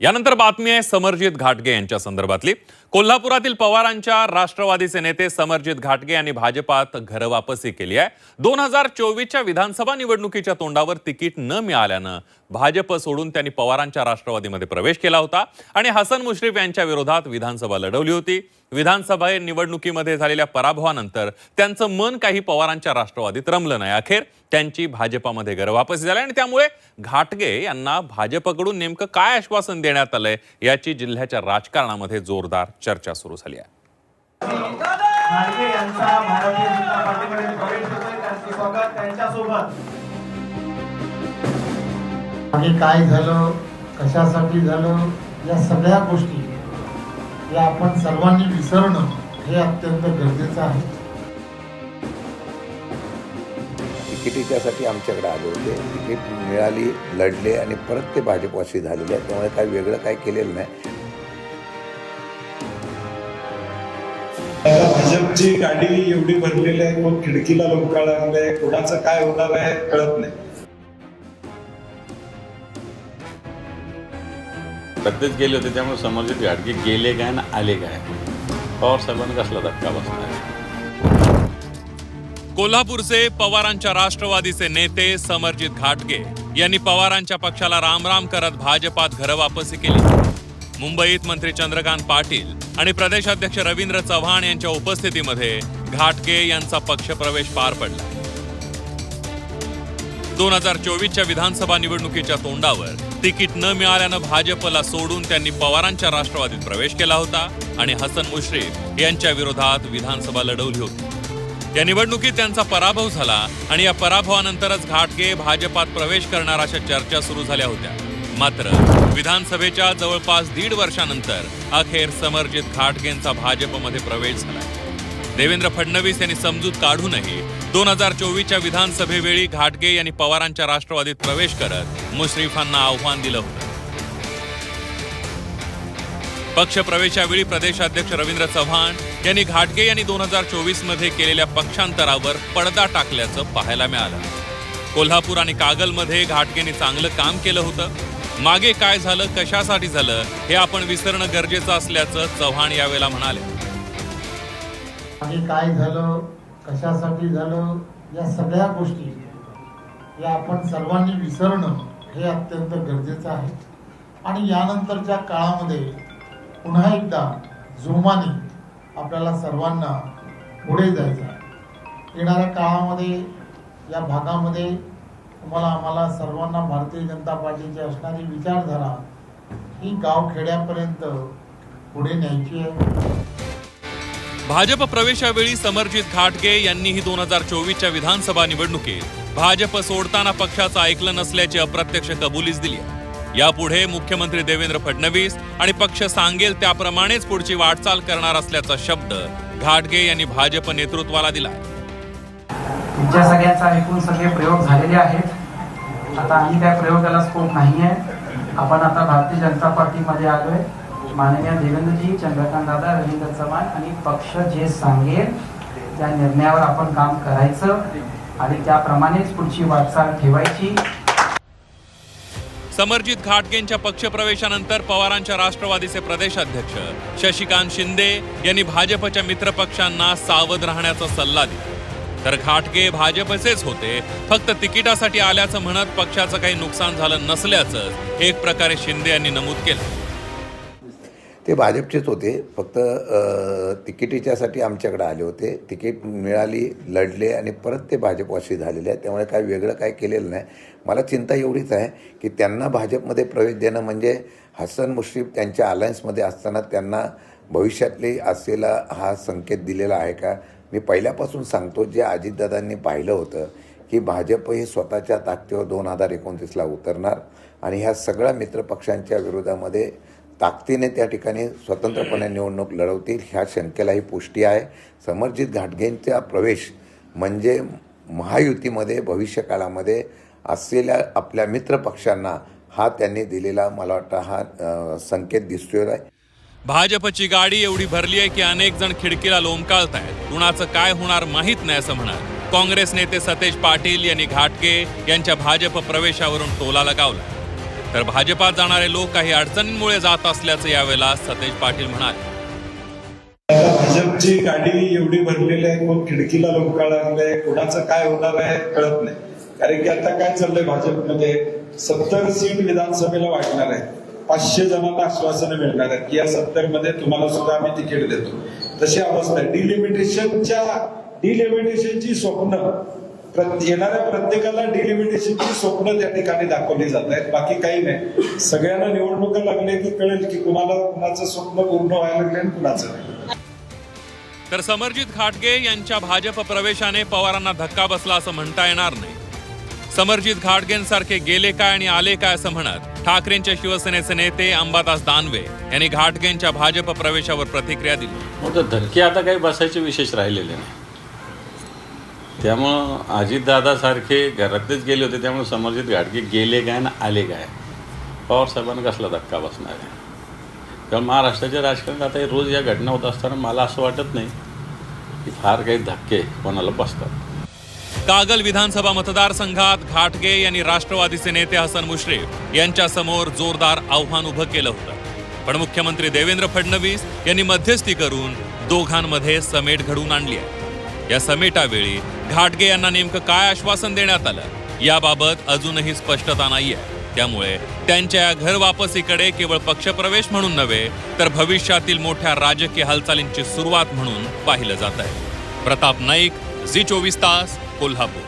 यानंतर बातमी आहे समरजित घाटगे यांच्या संदर्भातली। कोल्हापुरातील पवारांच्या राष्ट्रवादीचे नेते समरजित घाटगे यांनी भाजपात घरवापसी केली आहे। 2024च्या विधानसभा निवडणुकीच्या तोंडावर तिकीट न मिळाल्यानं भाजप सोडून त्यांनी पवारांच्या राष्ट्रवादीमध्ये प्रवेश केला होता आणि हसन मुश्रीफ यांच्या विरोधात विधानसभा लढवली होती। विधानसभा निवडणुकीमध्ये झालेल्या पराभवानंतर त्यांचं मन काही पवारांच्या राष्ट्रवादीत रमलं नाही। अखेर त्यांची भाजपामध्ये घरवापसी झाली आणि त्यामुळे घाटगे यांना भाजपकडून नेमकं काय आश्वासन देण्यात आलंय याची जिल्ह्याच्या राजकारणामध्ये जोरदार चर्चा सुरू झाली आहे। घाटगे यांचा भारतीय जनता पार्टीमध्ये प्रवेश होतोय, त्यांचं स्वागत त्यांच्यासोबत। आणि काय झालं, कशासाठी झालं, या सगळ्या गोष्टी या आपण सर्वांनी विसरणं हे अत्यंत गरजेचं आहे। तिकिटीच्यासाठी आमच्याकडे आले होते, तिकीट मिळाली, लढले आणि परत ते भाजपवासी झालेले आहेत, त्यामुळे काही वेगळं काही केलेलं नाही। भाजपची गाडी एवढी भरलेली आहे, मग खिडकीला लोकांना कोणाचं काय होणार आहे कळत नाही। सध्याच गेले होते, त्यामुळे समरजित घाटगे गेले काय ना आले काय, पवार साहेबांना कसला धक्का बसणार। कोल्हापूरचे पवारांच्या राष्ट्रवादीचे नेते समरजित घाटगे यांनी पवारांच्या पक्षाला रामराम करत भाजपात घरवापसी केली। मुंबईत मंत्री चंद्रकांत पाटील आणि प्रदेशाध्यक्ष रवींद्र चव्हाण यांच्या उपस्थितीमध्ये घाटगे यांचा पक्षप्रवेश पार पडला। 2024च्या विधानसभा निवडणुकीच्या तोंडावर तिकीट न मिळाल्यानं भाजपला सोडून त्यांनी पवारांच्या राष्ट्रवादीत प्रवेश केला होता आणि हसन मुश्रीफ यांच्या विरोधात विधानसभा लढवली होती। या निवडणुकीत त्यांचा पराभव झाला आणि या पराभवानंतरच घाटगे भाजपात प्रवेश करणार अशा चर्चा सुरू झाल्या होत्या। मात्र विधानसभेच्या जवळपास 1.5 वर्षानंतर अखेर समरजित घाटगेंचा भाजपमध्ये प्रवेश झाला। देवेंद्र फडणवीस यांनी समजूत काढूनही 2024च्या विधानसभेवेळी घाटगे यांनी पवारांच्या राष्ट्रवादीत प्रवेश करत मुश्रीफांना आव्हान दिलं होतं। पक्षप्रवेशावेळी प्रदेशाध्यक्ष रवींद्र चव्हाण यांनी घाटगे यांनी 2024 मध्ये केलेल्या पक्षांतरावर पडदा टाकल्याचं पाहायला मिळालं। कोल्हापूर आणि कागलमध्ये घाटगेंनी चांगलं काम केलं होतं। मागे काय झालं, कशासाठी झालं हे आपण विसरणं गरजेचं असल्याचं चव्हाण यावेळेला म्हणाले। आणि काय झालं, कशासाठी झालं, या सगळ्या गोष्टी या आपण सर्वांनी विसरणं हे अत्यंत गरजेचं आहे। आणि यानंतरच्या काळामध्ये पुन्हा एकदा जोमाने आपल्याला सर्वांना पुढे जायचं आहे। येणाऱ्या काळामध्ये या भागामध्ये आम्हाला सर्वांना भारतीय जनता पार्टीची असणारी विचारधारा ही गावखेड्यापर्यंत पुढे न्यायची आहे। भाजप प्रवेशावेळी समरजित घाटगे यांनीही 2024च्या विधानसभा निवडणुकीत भाजप सोडताना पक्षाचं ऐकलं नसल्याची अप्रत्यक्ष कबुलीच दिली आहे। यापुढे मुख्यमंत्री देवेंद्र फडणवीस आणि पक्ष सांगेल त्याप्रमाणेच पुढची वाटचाल करणार असल्याचा शब्द घाटगे यांनी भाजप नेतृत्वाला दिला। तुमच्या सगळ्यांचा ऐकून सगळे प्रयोग झालेले आहेत। आता आम्ही त्या प्रयोगाला स्कोप नाही आहे। आपण आता भारतीय जनता पार्टीमध्ये आलोय। माननीय देवेंद्रजी, चंद्रकांत दादा, रवींद्र चव्हाण आणि पक्ष जे सांगेल त्या निर्णयावर आपण काम करायचं आणि त्याप्रमाणेच पुढची वाटचाल ठेवायची। समरजित घाटगेंच्या पक्षप्रवेशानंतर पवारांच्या राष्ट्रवादीचे प्रदेशाध्यक्ष शशिकांत शिंदे यांनी भाजपच्या मित्रपक्षांना सावध राहण्याचा सल्ला दिला। तर घाटगे भाजपचेच होते, फक्त तिकिटासाठी आल्याचं म्हणत पक्षाचं काही नुकसान झालं नसल्याचं एक प्रकारे शिंदे यांनी नमूद केलं। ते भाजपचेच होते, फक्त तिकिटीच्यासाठी आमच्याकडे आले होते, तिकीट मिळाली, लढले आणि परत ते भाजपवासी झालेले आहेत, त्यामुळे काही वेगळं काही केलेलं नाही। मला चिंता एवढीच आहे की त्यांना भाजपमध्ये प्रवेश देणं म्हणजे हसन मुश्रीफ त्यांच्या अलायन्समध्ये असताना त्यांना भविष्यातले असलेला हा संकेत दिलेला आहे का। मी पहिल्यापासून सांगतो, जे अजितदादांनी पाहिलं होतं की भाजप हे स्वतःच्या ताकदीवर 2029ला उतरणार आणि ह्या सगळ्या मित्रपक्षांच्या विरोधामध्ये ताकदीने त्या ठिकाणी स्वतंत्रपणे निवडणूक लढवतील, ह्या शंकेलाही पुष्टी आहे। समरजित घाटगेंचा प्रवेश म्हणजे महायुतीमध्ये भविष्यकाळामध्ये असलेल्या आपल्या मित्रपक्षांना हा त्यांनी दिलेला मला वाटतं हा संकेत दिसतोय आहे। भाजपची गाडी एवढी भरली आहे की अनेक जण खिडकीला लोंबकाळतायत। कुणाचं काय होणार माहीत नाही असं म्हणत काँग्रेस नेते सतेज पाटील यांनी घाटगे यांच्या भाजप प्रवेशावरून टोला लगावला। तर भाजपात जाणारे लोक काही अडचणींमुळे जात असल्याचं यावेळेला सतेज पाटील म्हणाले. आता भाजपची गाडी एवढी भरलेली आहे, कोण खिडकीला लोकांना कोणाचं काय होणार आहे कळत नाही. कारण की आता काय चाललंय भाजपमध्ये 70 सीट विधानसभेला वाटणार आहे. 500 जणांना आश्वासनं मिळणार आहेत की या 70 मध्ये तुम्हाला सुद्धा आम्ही तिकीट देतो. तशी अवस्था आहे. डिलिमिटेशनची स्वप्न येणाऱ्या प्रत्येकाला डिलिमिटेशनची स्वप्न त्या ठिकाणी दाखवली जात आहेत. बाकी काही नाही. सगळ्यांना निवडणुका लागले की कळेल की कुणाचं स्वप्न पूर्ण व्हायला लागले आणि कुणाचं नाही. तर समरजित घाटगे यांच्या भाजप प्रवेशाने पवारांना धक्का बसला असं म्हणता येणार नाही. समरजित घाटगेंसारखे गेले काय आणि आले काय असं म्हणत ठाकरेंच्या शिवसेनेचे नेते अंबादास दानवे यांनी घाटगेंच्या भाजप प्रवेशावर प्रतिक्रिया दिली. मग धक्के आता काही बसायचे विशेष राहिलेले नाही. त्यामुळं अजितदादासारखे घरातलेच गेले होते, त्यामुळे समरजित घाटगे गेले काय ना आले काय, पवार साहेबांना कसला धक्का बसणार आहे. तेव्हा महाराष्ट्राच्या राजकारणात आता रोज या घटना होत असताना मला असं वाटत नाही की फार काही धक्के कोणाला बसतात. कागल विधानसभा मतदारसंघात घाटगे यांनी राष्ट्रवादीचे नेते हसन मुश्रीफ यांच्या समोर जोरदार आव्हान उभं केलं होतं. पण मुख्यमंत्री देवेंद्र फडणवीस यांनी मध्यस्थी करून दोघांमध्ये समेट घडवून आणली आहे. या समेटावेळी घाटगे यांना नेमकं काय आश्वासन देण्यात आलं याबाबत अजूनही स्पष्टता नाहीये. त्यामुळे त्यांच्या या घर वापसीकडे केवळ पक्षप्रवेश म्हणून नव्हे तर भविष्यातील मोठ्या राजकीय हालचालींची सुरुवात म्हणून पाहिलं जात आहे. प्रताप नाईक, झी 24 तास, कोल्हापूर.